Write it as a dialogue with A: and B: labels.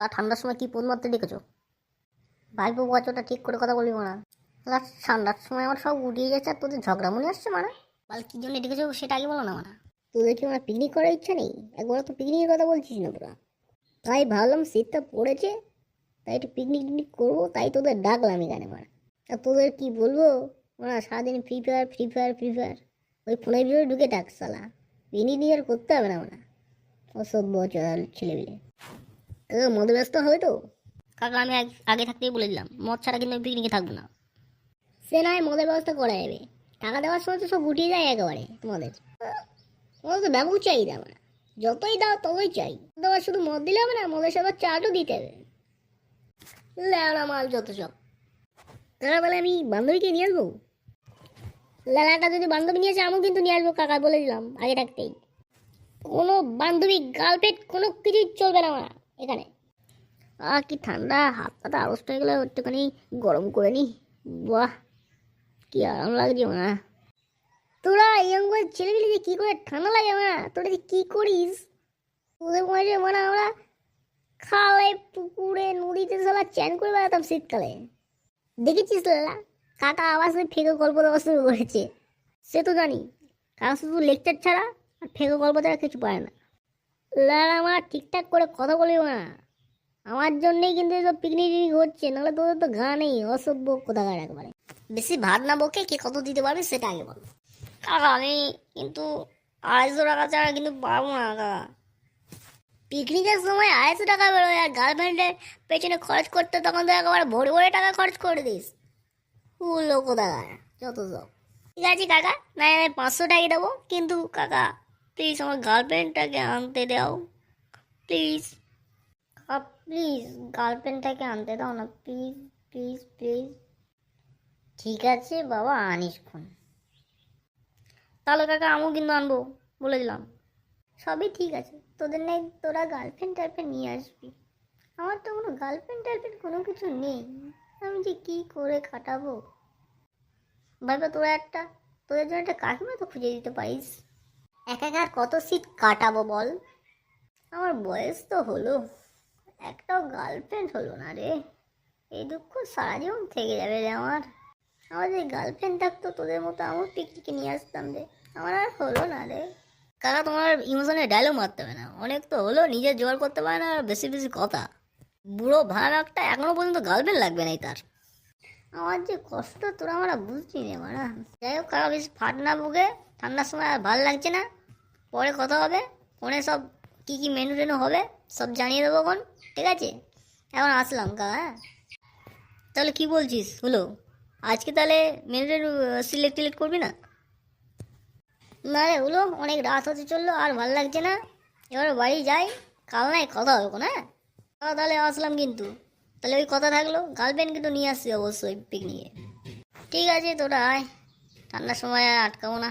A: আর ঠান্ডার সময় কি পোদ মারতে ডেকেছো? ভাইপো বাচ্চাটা ঠিক করে কথা বলবি না। ঠান্ডার সময় আমার সব উড়িয়ে যাচ্ছে আর তোদের ঝগড়া মনে আসছে মানে। বাল কি জন্য ডেকেছো সেটা আগে বলো না মানে। তোদের কি আমার পিকনিক করার ইচ্ছা নেই? একবার তো পিকনিকের কথা বলছিস না তোরা। তাই ভাবলাম শীতটা পড়েছে, তাই একটু পিকনিক টিকনিক করবো, তাই তোদের ডাকলাম এখানে মানে। আর তোদের কি বলবো মানে, সারাদিন free fire free fire free fire, ওই ফোনের ভিতরে ঢুকে ডাক সালা। পিকনিক নিয়ে আর করতে হবে না মানে, অসভ্য ছেলেপিলে। মদে ব্যস্ত হবে তো? কাকা আমি আগে থাকতেই বলে দিলাম, মদ ছাড়া কিন্তু আমি পিকনিকে থাকবো না। সে নয় মদের ব্যবস্থা করা যাবে, টাকা দেওয়ার সময় তো সব উঠিয়ে যায় একেবারে তোমাদের। তোমাদের তো ব্যাপক চাহিদা মানে, যতই দাও ততই চাই। দেওয়ার শুধু মদ দিলে হবে না, মদের সাথে চাটও দিতে হবে। ল্যাওড়া মাল যত সব। তারা বলে আমি বান্ধবীকে নিয়ে আসবো। লালাটা যদি বান্ধবী নিয়ে আসে আমিও কিন্তু নিয়ে আসবো কাকা, বলে দিলাম আগে থাকতেই। কোনো বান্ধবী গার্লফ্রেন্ড কোনো কিছুই চলবে না আমার এখানে। কি ঠান্ডা, হাত পাতা আড়ষ্ট হয়ে গেলে একটুখানি গরম করে নি। বাহ কি আরাম লাগছে মা। তোরা ইয়ং বয় ছেলেগুলি কি করে ঠান্ডা লাগে মা, তোরা যে কি করিস? তোদের বয়সে মানে আমরা খালে পুকুরে নদীতে সালা চ্যান করে বেড়াতাম শীতকালে। দেখেছিস লালা, কাকা আবার সে ফেঁকে গল্প দেওয়া শুরু করেছে। সে তো জানি কাকা শুধু লেকচার ছাড়া আর ফেঁকে গল্প ছাড়া কিছু পারে না। লালা আমার ঠিকঠাক করে কথা বলিও না, আমার জন্যই কিন্তু এসব পিকনিক টিকনিক হচ্ছে, নাহলে তোদের তো ঘা নেই। অসভ্য কোথাকার একবারে। বেশি ভাত না বকে কে কত দিতে পারবে সেটা আগে বল। কাকা আমি কিন্তু 250 টাকা ছাড়া কিন্তু পারবো না কাকা। পিকনিকের সময় 250 টাকা বেরোয় আর গার্লফ্রেন্ডের পেছনে খরচ করতে তখন তো একেবারে ভরে ভরে টাকা খরচ করে দিস। উলো কোথাকার যত সব। ঠিক আছে কাকা, না আমি 500 টাকা দেবো, কিন্তু কাকা প্লিজ আমার গার্লফ্রেন্ডটাকে আনতে দাও প্লিজ। প্লিজ গার্লফ্রেন্ডটাকে আনতে দাও না প্লিজ প্লিজ প্লিজ। ঠিক আছে বাবা আনিসক্ষণ। তাহলে কাকা আমিও কিন্তু আনবো, বলে দিলাম। সবই ঠিক আছে, তোদের নেই তোরা গার্লফ্রেন্ড টাইপেন্ড নিয়ে আসবি। আমার তো কোনো গার্লফ্রেন্ড টাইপেন্ড কোনো কিছু নেই, আমি যে কি করে কাটাবো। ভাইবা তোদের জন্য একটা কাকিমা তো খুঁজে দিতে পারিস। একাকার কত শীত কাটাবো বল? আমার বয়স তো হলো, একটাও গার্লফ্রেন্ড হলো না রে। এই দুঃখ সারা জীবন থেকে যাবে রে আমার। আমার যে গার্লফ্রেন্ড থাকতো তোদের মতো আমার পিকনিকে নিয়ে আসতাম রে, আমার আর হলো না রে। কাকা তোমার ইমোশনের ডায়লগ মারতে হবে না, অনেক তো হলো, নিজে জোগাড় করতে পারে না আর বেশি বেশি কথা। বুড়ো ভাড়া একটা এখনো পর্যন্ত গার্লফ্রেন্ড লাগবে নাই তার। আমার যে কষ্ট তোরা আমরা বুঝছি রে মারা। যাই হোক কাকা বেশি ফাট না বুকে, ঠান্ডার সময় আর ভালো লাগছে না। পরে কথা হবে ফোনে, সব কী কী মেনু টেনু হবে সব জানিয়ে দেবো এখন, ঠিক আছে? এখন আসলাম কাকা, হ্যাঁ? তাহলে কি বলছিস হলো, আজকে তাহলে মেনু টেনু সিলেক্ট করবি না? না রে হলো, অনেক রাত হতে চললো আর ভালো লাগছে না, এবার বাড়ি যাই, কাল নাই কথা হবে কোনো, হ্যাঁ? তাহলে আসলাম কিন্তু। তাহলে ওই কথা থাকলো, গার্লফ্রেন্ড কিন্তু নিয়ে আসছি অবশ্যই পিকনিকে। ঠিক আছে তোরা আয়, ঠান্ডার সময় আর আটকাবো না।